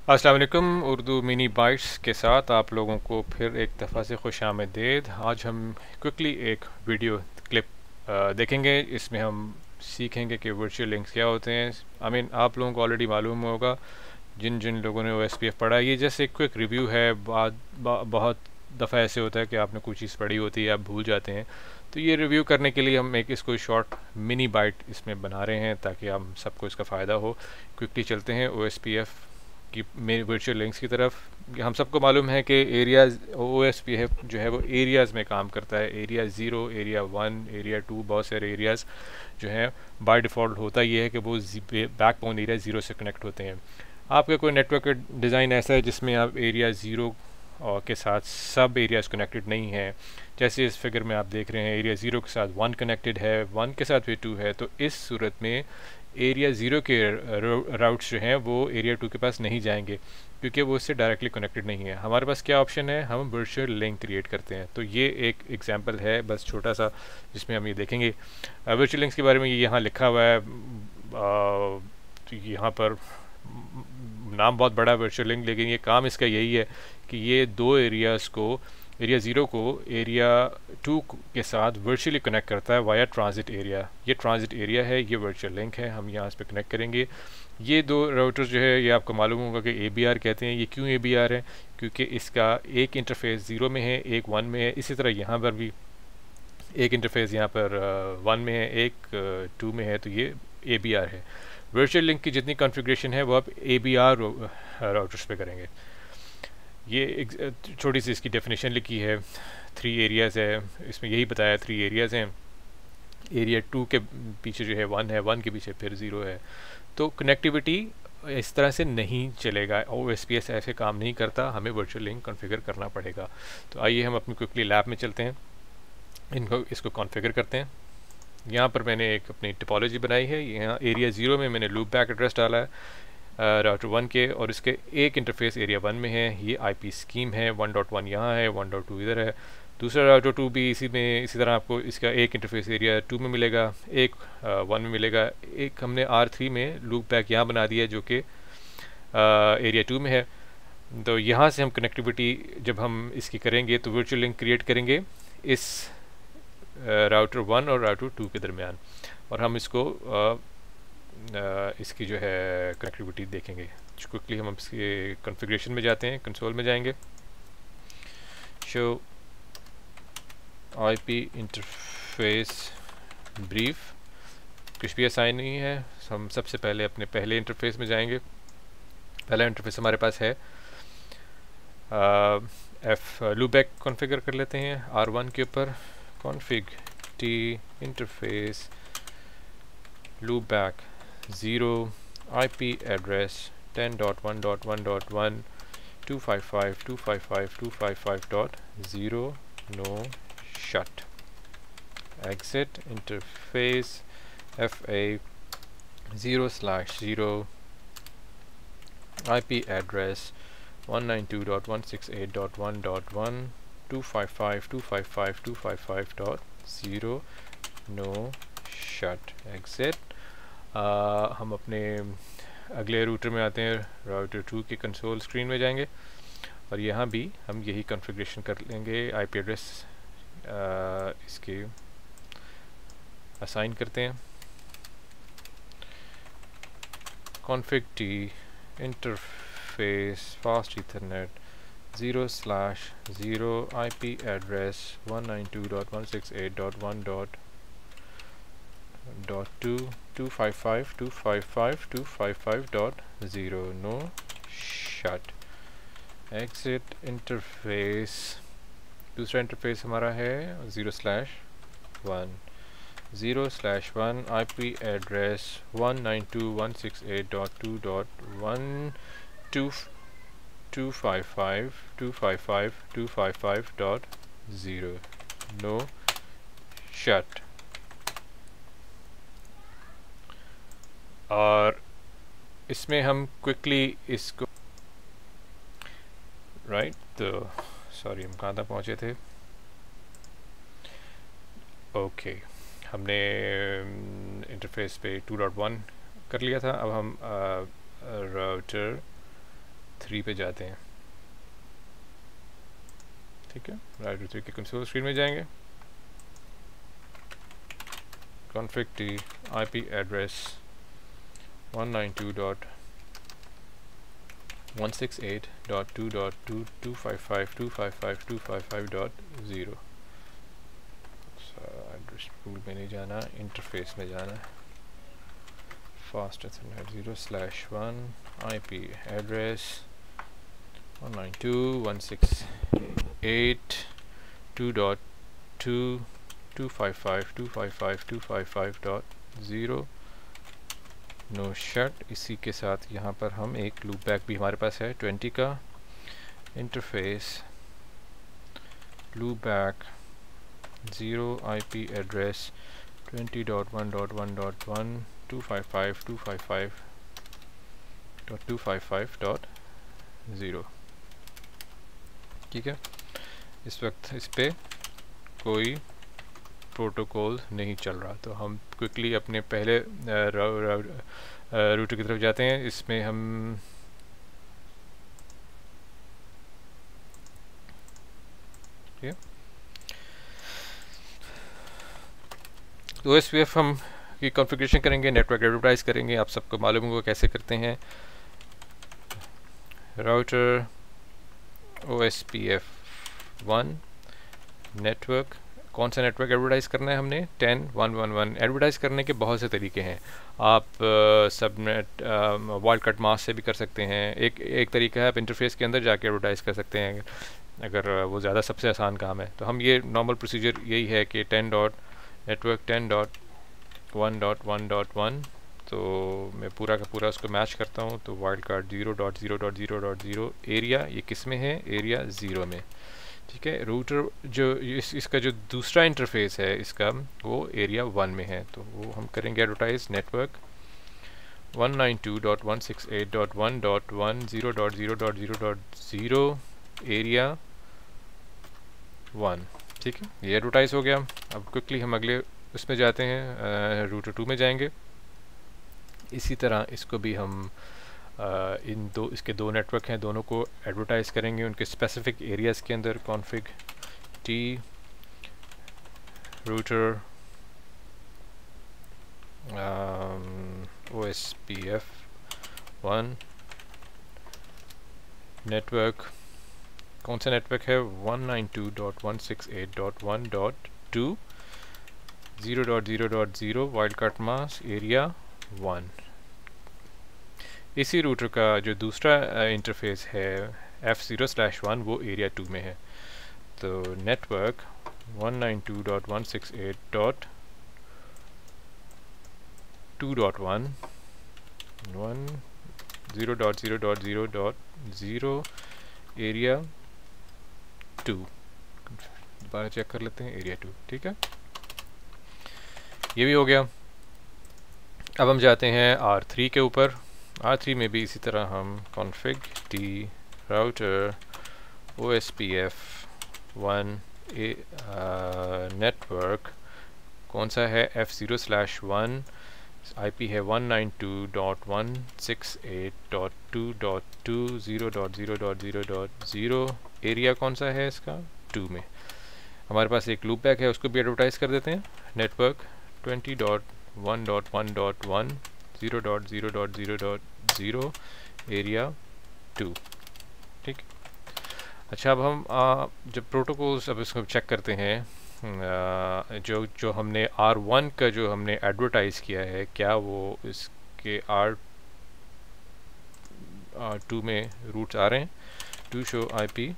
अस्सलाम वालेकुम। Urdu mini bytes के साथ आप लोगों को फिर एक दफ़ा से खुशामदीद। आज हम क्विकली एक वीडियो क्लिप देखेंगे। इसमें हम सीखेंगे कि वर्चुअल लिंक्स क्या होते हैं। आप लोगों को ऑलरेडी मालूम होगा, जिन जिन लोगों ने OSPF पढ़ा है। ये जैसे एक क्विक रिव्यू है। बहुत दफ़ा ऐसे होता है कि आपने कोई चीज़ पढ़ी होती है, आप भूल जाते हैं। तो ये रिव्यू करने के लिए हम एक इसको शॉर्ट मिनी बाइट इसमें बना रहे हैं ताकि हम सबको इसका फ़ायदा हो। क्विकली चलते हैं OSPF की मेरे वर्चुअल लिंक्स की तरफ। हम सबको मालूम है कि एरियाज़ OSPF जो है वो एरियाज़ में काम करता है। एरिया 0, एरिया 1, एरिया 2, बहुत सारे एरियाज़ जो हैं बाय डिफ़ॉल्ट होता ये है कि वो बैकबोन एरिया 0 से कनेक्ट होते हैं। आपका कोई नेटवर्क का डिज़ाइन ऐसा है जिसमें आप एरिया 0 के साथ सब एरियाज़ कनेक्टेड नहीं है। जैसे इस फिगर में आप देख रहे हैं, एरिया 0 के साथ 1 कनेक्टेड है, 1 के साथ भी 2 है। तो इस सूरत में एरिया 0 के राउट्स जो हैं वो एरिया 2 के पास नहीं जाएंगे, क्योंकि वो इससे डायरेक्टली कनेक्टेड नहीं है। हमारे पास क्या ऑप्शन है, हम वर्चुअल लिंक क्रिएट करते हैं। तो ये एक एग्जांपल है बस छोटा सा, जिसमें हम ये देखेंगे। वर्चुअल लिंक्स के बारे में ये यहाँ लिखा हुआ है। तो यहाँ पर नाम बहुत बड़ा है वर्चुअल लिंक, लेकिन ये काम इसका यही है कि ये दो एरियाज़ को, एरिया 0 को एरिया 2 के साथ वर्चुअली कनेक्ट करता है वाया ट्रांजिट एरिया। ये ट्रांजिट एरिया है, ये वर्चुअल लिंक है। हम यहाँ इस पर कनेक्ट करेंगे। ये दो राउटर जो है, ये आपको मालूम होगा कि ABR कहते हैं। ये क्यों ABR है? क्योंकि इसका एक इंटरफेस 0 में है, एक 1 में है। इसी तरह यहाँ पर भी एक इंटरफेस यहाँ पर 1 में है, एक 2 में है। तो ये ABR है। वर्चुअल लिंक की जितनी कॉन्फ़िगरेशन है वो आप ABR राउटर्स पे करेंगे। ये एक छोटी सी इसकी डेफिनेशन लिखी है। 3 एरियाज़ है, इसमें यही बताया 3 एरियाज़ हैं। एरिया 2 के पीछे जो है 1 है, 1 के पीछे फिर 0 है। तो कनेक्टिविटी इस तरह से नहीं चलेगा। OSPF ऐसे काम नहीं करता, हमें वर्चुअल लिंक कॉन्फ़िगर करना पड़ेगा। तो आइए हम अपनी क्विकली लैब में चलते हैं, इसको कॉन्फ़िगर करते हैं। यहाँ पर मैंने एक अपनी टिपोलॉजी बनाई है। यहाँ एरिया 0 में मैंने लूप बैक एड्रेस डाला है राउटर 1 के, और इसके एक इंटरफेस एरिया 1 में है। ये IP स्कीम है। 1.1 यहाँ है, 1.2 इधर है। दूसरा राउटर 2 भी इसी तरह आपको इसका एक इंटरफेस एरिया 2 में मिलेगा, एक 1 में मिलेगा। एक हमने R3 में लूप बैक यहाँ बना दिया जो कि एरिया 2 में है। तो यहाँ से हम कनेक्टिविटी जब हम इसकी करेंगे तो वर्चुअल लिंक क्रिएट करेंगे इस राउटर 1 और राउटर 2 के दरमियान, और हम इसको इसकी जो है कनेक्टिविटी देखेंगे। क्विकली हम इसके कॉन्फ़िगरेशन में जाते हैं, कंसोल में जाएंगे। शो IP इंटरफेस ब्रीफ, कुछ भी असाइन नहीं है। हम सबसे पहले अपने पहले इंटरफेस में जाएंगे। पहला इंटरफेस हमारे पास है लूपबैक कॉन्फ़िगर कर लेते हैं R1 के ऊपर। config t interface loopback 0 IP address 10.1.1.1 255.255.255.0 no shut exit interface FA 0/0 IP address 192.168.1.1 255.255.255.0 no shut exit। हम अपने अगले रूटर में आते हैं। राउटर 2 की कंसोल स्क्रीन में जाएंगे, और यहाँ भी हम यही कॉन्फ़िगरेशन कर लेंगे। IP एड्रेस इसके असाइन करते हैं। config t interface fast ethernet 0/0 IP address 192.168.1.2 255.255.255.0 no shut exit interface। दूसरा इंटरफेस हमारा है 0/1 IP address 192.168.2.1 no shut। और इसमें हम क्विकली इसको तो सॉरी, हम कहाँ तक पहुँचे थे? ओके, हमने इंटरफेस पे 2.1 कर लिया था। अब हम राउटर 3 पे जाते हैं, ठीक है। राउटर 3 के कंसोल स्क्रीन में जाएंगे, config t IP address 192.168.2.2.255.255.255.0। Address pool में नहीं जाना, इंटरफेस में जाना। Fast ethernet 0/1 IP address 192.168.2.2.255.255.255.0 no shut. इसी के साथ यहाँ पर हम एक लूप बैक भी हमारे पास है 20 का। Interface loop back 0 IP address 20.1.1.1.255.255.255.0, ठीक है। इस वक्त इस पे कोई प्रोटोकॉल नहीं चल रहा, तो हम क्विकली अपने पहले रूटर की तरफ जाते हैं। इसमें हम OSPF हम की कॉन्फ़िगरेशन करेंगे, नेटवर्क एडवर्टाइज करेंगे। आप सबको मालूम होगा कैसे करते हैं। राउटर OSPF 1 नेटवर्क, कौन सा नेटवर्क एडवर्टाइज़ करना है हमने? 10.1.1.1। एडवर्टाइज़ करने के बहुत से तरीके हैं। आप सबनेट वाइल्ड कट मास्क से भी कर सकते हैं। एक तरीका है, आप इंटरफेस के अंदर जाके एडवर्टाइज़ कर सकते हैं, अगर वो ज़्यादा सबसे आसान काम है। तो हम ये नॉर्मल प्रोसीजर यही है कि 10.network10.1.1.1, तो मैं पूरा का पूरा उसको मैच करता हूँ। तो वाइल्ड कार्ड 0.0.0.0 एरिया, ये किस में है? एरिया 0 में, ठीक है। रूटर जो इसका जो दूसरा इंटरफेस है इसका, वो एरिया 1 में है। तो वो हम करेंगे एडवर्टाइज नेटवर्क 192.168.1.1.0.0.0.0 एरिया 1, ठीक है। ये एडवर्टाइज हो गया। अब क्विकली हम अगले उसमें जाते हैं, रूटर 2 में जाएंगे। इसी तरह इसको भी हम इसके दो नेटवर्क हैं, दोनों को एडवर्टाइज करेंगे उनके स्पेसिफिक एरियाज़ के अंदर। Config T router OSPF 1 network, कौन सा नेटवर्क है? 192.168.1.2.0.0.0 वाइल्ड कार्ड मास्क एरिया 1। इसी रूटर का जो दूसरा इंटरफेस है F0/1, वो एरिया 2 में है। तो नेटवर्क 192.168.2.1 0.0.0.0 एरिया 2, दोबारा चेक कर लेते हैं, एरिया 2, ठीक है। ये भी हो गया। अब हम जाते हैं R3 के ऊपर। R3 में भी इसी तरह हम config t router OSPF 1 network, कौन सा है? F0/1, IP है 192.168.2.2.0.0.0.0, एरिया कौन सा है इसका? 2 में। हमारे पास एक लूप बैक है, उसको भी एडवर्टाइज कर देते हैं। नेटवर्क 20.1.1.1 0.0.0.0 एरिया 2, ठीक। अच्छा, अब हम जब प्रोटोकॉल्स अब इसको चेक करते हैं, जो हमने R1 का जो हमने एडवर्टाइज़ किया है, क्या वो इसके R2 में रूट्स आ रहे हैं? टू शो IP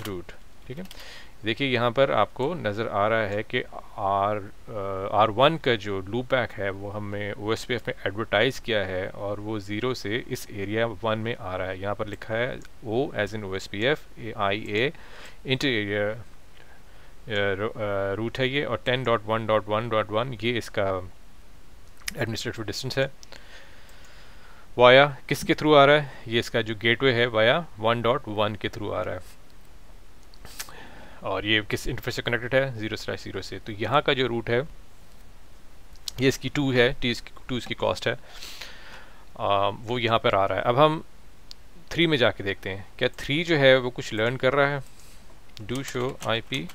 रूट, ठीक है। देखिए यहाँ पर आपको नज़र आ रहा है कि R1 का जो लूप बैक है वो हमें OSPF में एडवर्टाइज़ किया है, और वो 0 से इस एरिया 1 में आ रहा है। यहाँ पर लिखा है O as in OSPF IA inter area route है ये, और 10.1.1.1 ये इसका एडमिनिस्ट्रेटिव डिस्टेंस है। वाया किसके थ्रू आ रहा है? ये इसका जो गेटवे है वाया 1.1 के थ्रू आ रहा है, और ये किस इंटरफेस से कनेक्टेड है? 0/0 से। तो यहाँ का जो रूट है ये इसकी 2 है, T इसकी 2 इसकी कॉस्ट है, वो यहाँ पर आ रहा है। अब हम 3 में जाके देखते हैं क्या 3 जो है वो कुछ लर्न कर रहा है। डू शो IP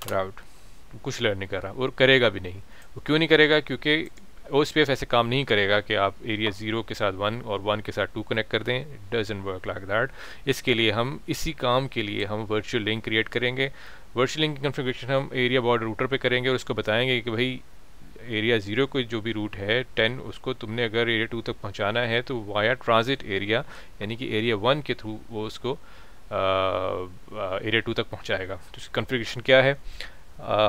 राउट, कुछ लर्न नहीं कर रहा और करेगा भी नहीं। वो क्यों नहीं करेगा? क्योंकि OSPF ऐसे काम नहीं करेगा कि आप एरिया 0 के साथ 1 और 1 के साथ 2 कनेक्ट कर दें। It doesn't work like that. इसके लिए हम इसी काम के लिए हम वर्चुअल लिंक क्रिएट करेंगे। वर्चुअल लिंक की कॉन्फ़िगरेशन हम एरिया बॉर्डर रूटर पे करेंगे और उसको बताएंगे कि भाई एरिया 0 को जो भी रूट है 10, उसको तुमने अगर एरिया 2 तक पहुंचाना है तो वाया ट्रांजिट एरिया यानी कि एरिया 1 के थ्रू वो उसको एरिया 2 तक पहुंचाएगा। तो उसकी कॉन्फ़िगरेशन क्या है?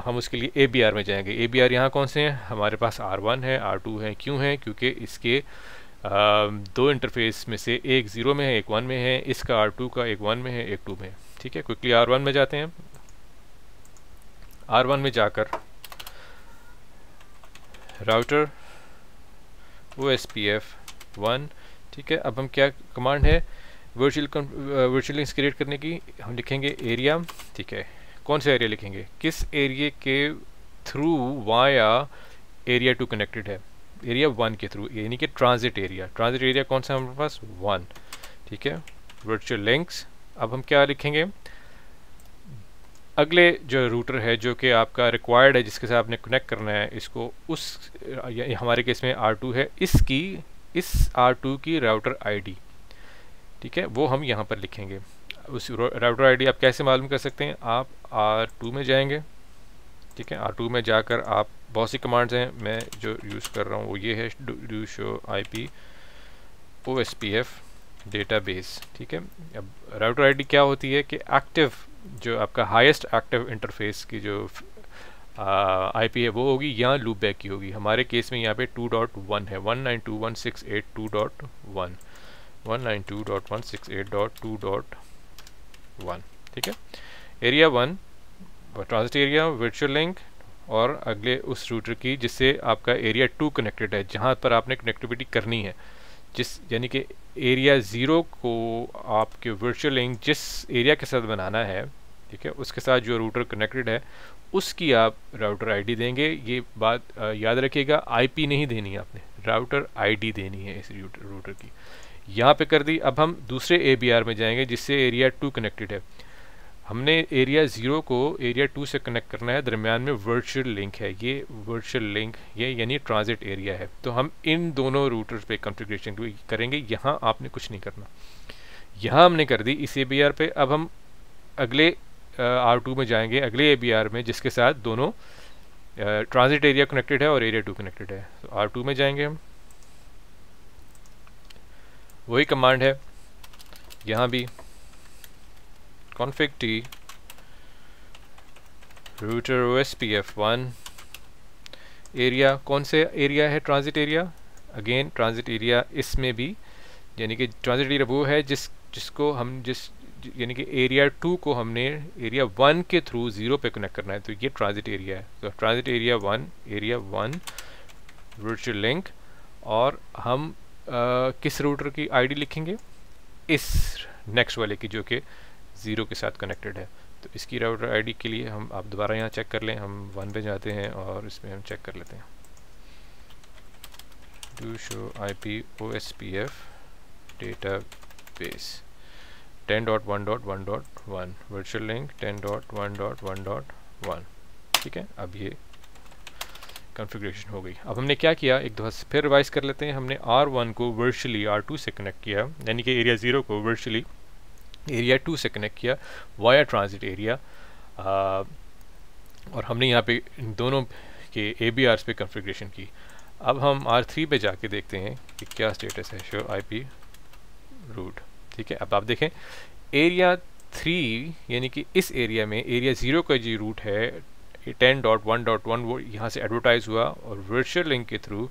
हम उसके लिए ABR में जाएंगे। ABR यहाँ कौन से हैं? हमारे पास R1 है, R2 है। क्यों है? क्योंकि इसके दो इंटरफेस में से एक 0 में है, एक 1 में है। इसका R2 का एक 1 में है, एक 2 में है। ठीक है, क्विकली R1 में जाते हैं। R1 में जाकर राउटर OSPF 1, ठीक है। अब हम क्या कमांड है वर्चुअल लिंक्स क्रिएट करने की? हम लिखेंगे एरिया, ठीक है। कौन सा एरिया लिखेंगे? किस एरिया के थ्रू वाया एरिया 2 कनेक्टेड है? एरिया 1 के थ्रू, यानी कि ट्रांजिट एरिया। ट्रांजिट एरिया कौन सा है हमारे पास? 1, ठीक है। वर्चुअल लिंक्स, अब हम क्या लिखेंगे? अगले जो रूटर है जो कि आपका रिक्वायर्ड है, जिसके साथ आपने कनेक्ट करना है इसको, उस हमारे केस में R2 है, इस R2 की राउटर ID, ठीक है, वो हम यहाँ पर लिखेंगे। उस राउटर ID आप कैसे मालूम कर सकते हैं? आप R2 में जाएंगे, ठीक है। R2 में जाकर आप बहुत सी कमांड्स हैं, मैं जो यूज़ कर रहा हूँ वो ये है, do show IP OSPF database, ठीक है। अब राउटर ID क्या होती है कि एक्टिव, जो आपका हाईएस्ट एक्टिव इंटरफेस की जो IP है वो होगी, यहाँ लूप बैक की होगी। हमारे केस में यहाँ पे 2.1 है, 192.168.2.1, 192.168.2.1, ठीक है। Area 1 transit area, virtual link, और अगले उस रूटर की जिससे आपका एरिया 2 कनेक्टेड है, जहाँ पर आपने कनेक्टिविटी करनी है, जिस यानी कि एरिया 0 को आपके वर्चुअल लिंक जिस एरिया के साथ बनाना है, ठीक है, उसके साथ जो रूटर कनेक्टेड है उसकी आप राउटर ID देंगे। ये बात याद रखिएगा, IP नहीं देनी है आपने, राउटर ID देनी है इस रूटर की। यहाँ पे कर दी। अब हम दूसरे ABR में जाएंगे जिससे एरिया 2 कनेक्टेड है। हमने एरिया 0 को एरिया 2 से कनेक्ट करना है, दरमियान में वर्चुअल लिंक है, ये वर्चुअल लिंक ये यानी ट्रांजिट एरिया है। तो हम इन दोनों रूटर्स पे कॉन्फ़िगरेशन करेंगे। यहाँ आपने कुछ नहीं करना, यहाँ हमने कर दी इस ABR पे। अब हम अगले R2 में जाएंगे, अगले ABR में जिसके साथ दोनों ट्रांजिट एरिया कनेक्टेड है और एरिया 2 कनेक्टेड है। तो R2 में जाएंगे हम, वही कमांड है यहाँ भी, config t router OSPF 1 area, कौन से एरिया है? Transit area. Again transit area इसमें भी, यानी कि ट्रांजिट एरिया वो है जिसको हम यानी कि एरिया 2 को हमने एरिया 1 के थ्रू 0 पे कनेक्ट करना है, तो ये ट्रांजिट एरिया है। तो ट्रांजिट एरिया 1 वर्चुअल लिंक, और हम किस रूटर की ID लिखेंगे? इस नेक्स्ट वाले की, जो कि 0 के साथ कनेक्टेड है। तो इसकी राउटर ID के लिए हम आप दोबारा यहाँ चेक कर लें, हम 1 पे जाते हैं और इसमें हम चेक कर लेते हैं। Do show IP OSPF database 10.1.1.1 virtual link 10.1.1.1, ठीक है। अब ये कॉन्फ़िगरेशन हो गई। अब हमने क्या किया, एक दफ़ा फिर रिवाइज कर लेते हैं। हमने R1 को वर्चुअली R2 से कनेक्ट किया, यानी कि एरिया 0 को वर्चुअली एरिया 2 से कनेक्ट किया वाया ट्रांजिट एरिया, और हमने यहाँ पे इन दोनों के ABRs पे कॉन्फ़िगरेशन की। अब हम R3 पे जाके देखते हैं कि क्या स्टेटस है। शो IP रूट, ठीक है। अब आप देखें एरिया 3 यानी कि इस एरिया में एरिया 0 का जो रूट है 10.1.1 वो यहाँ से एडवर्टाइज हुआ और वर्चुअल लिंक के थ्रू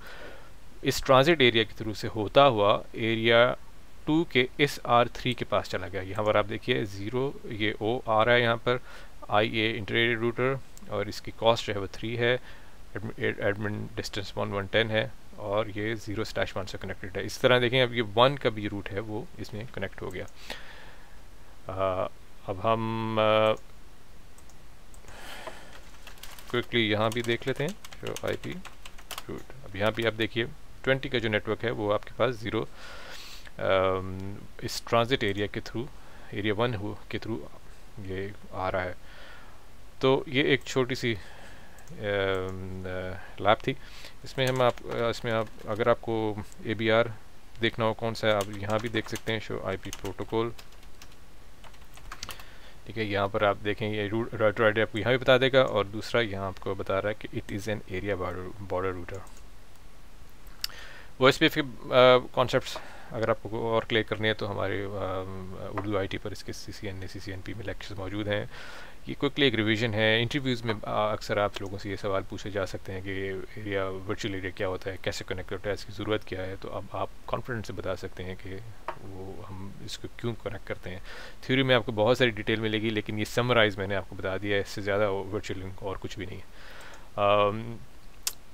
इस ट्रांजिट एरिया के थ्रू से होता हुआ एरिया 2 के इस R3 के पास चला गया। यहाँ पर आप देखिए 0 ये O आ रहा है यहाँ पर, IA इंटरएरिया रूटर, और इसकी कॉस्ट जो है वो 3 है, एडमिन डिस्टेंस 1110 है, और ये 0/1 से कनेक्टेड है। इस तरह देखें अब ये 1 का भी रूट है वो इसमें कनेक्ट हो गया। अब हम क्विकली यहाँ भी देख लेते हैं जो IP रूट। अब यहाँ भी आप देखिए 20 का जो नेटवर्क है वो आपके पास 0 इस ट्रांजिट एरिया के थ्रू, एरिया 1 के थ्रू ये आ रहा है। तो ये एक छोटी सी लैब थी। इसमें आप अगर आपको ABR देखना हो कौन सा है, आप यहाँ भी देख सकते हैं, शो IP प्रोटोकॉल। ठीक है, यहाँ पर आप देखें ये राउटर आईडी आपको यहाँ भी बता देगा, और दूसरा यहाँ आपको बता रहा है कि it is an area border router. OSPF के कॉन्सेप्ट्स अगर आपको और क्लियर करने हैं तो हमारे उर्दू IT पर इसके CCNA CCNP में लेक्चर्स मौजूद हैं। ये क्विकली एक रिवीजन है। इंटरव्यूज़ में अक्सर आप लोगों से ये सवाल पूछे जा सकते हैं कि एरिया, वर्चुअल एरिया क्या होता है, कैसे कनेक्ट होता है, इसकी ज़रूरत क्या है। तो अब आप कॉन्फिडेंस से बता सकते हैं कि वो हम इसको क्यों कनेक्ट करते हैं। थ्योरी में आपको बहुत सारी डिटेल मिलेगी, लेकिन ये समराइज़ मैंने आपको बता दिया है, इससे ज़्यादा वर्चुअल लिंक और कुछ भी नहीं है।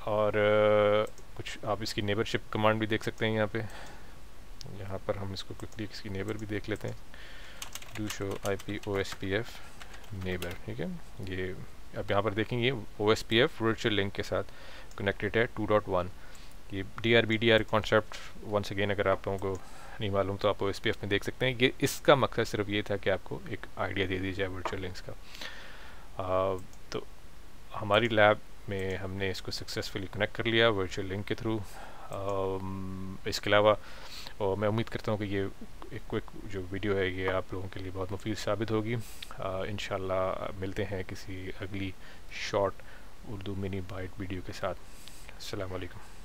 और कुछ आप इसकी नेबरशिप कमांड भी देख सकते हैं यहाँ पर हम इसको क्विकली इसकी नेबर भी देख लेते हैं। Do show IP OSPF neighbour. ठीक है, ये अब यहाँ पर देखेंगे OSPF वर्चुअल लिंक के साथ कनेक्टेड है 2.1। ये DRBDR कॉन्सेप्ट वंस अगेन अगर आप लोगों को नहीं मालूम तो आप OSPF में देख सकते हैं। ये इसका मकसद सिर्फ ये था कि आपको एक आइडिया दे दी जाए वर्चुअल लिंक्स का। तो हमारी लैब में हमने इसको सक्सेसफुली कनेक्ट कर लिया वर्चुअल लिंक के थ्रू। इसके अलावा और मैं उम्मीद करता हूँ कि ये एक क्विक जो वीडियो है ये आप लोगों के लिए बहुत मुफीद साबित होगी। इंशाल्लाह मिलते हैं किसी अगली short Urdu mini byte video के साथ। अस्सलाम वालेकुम।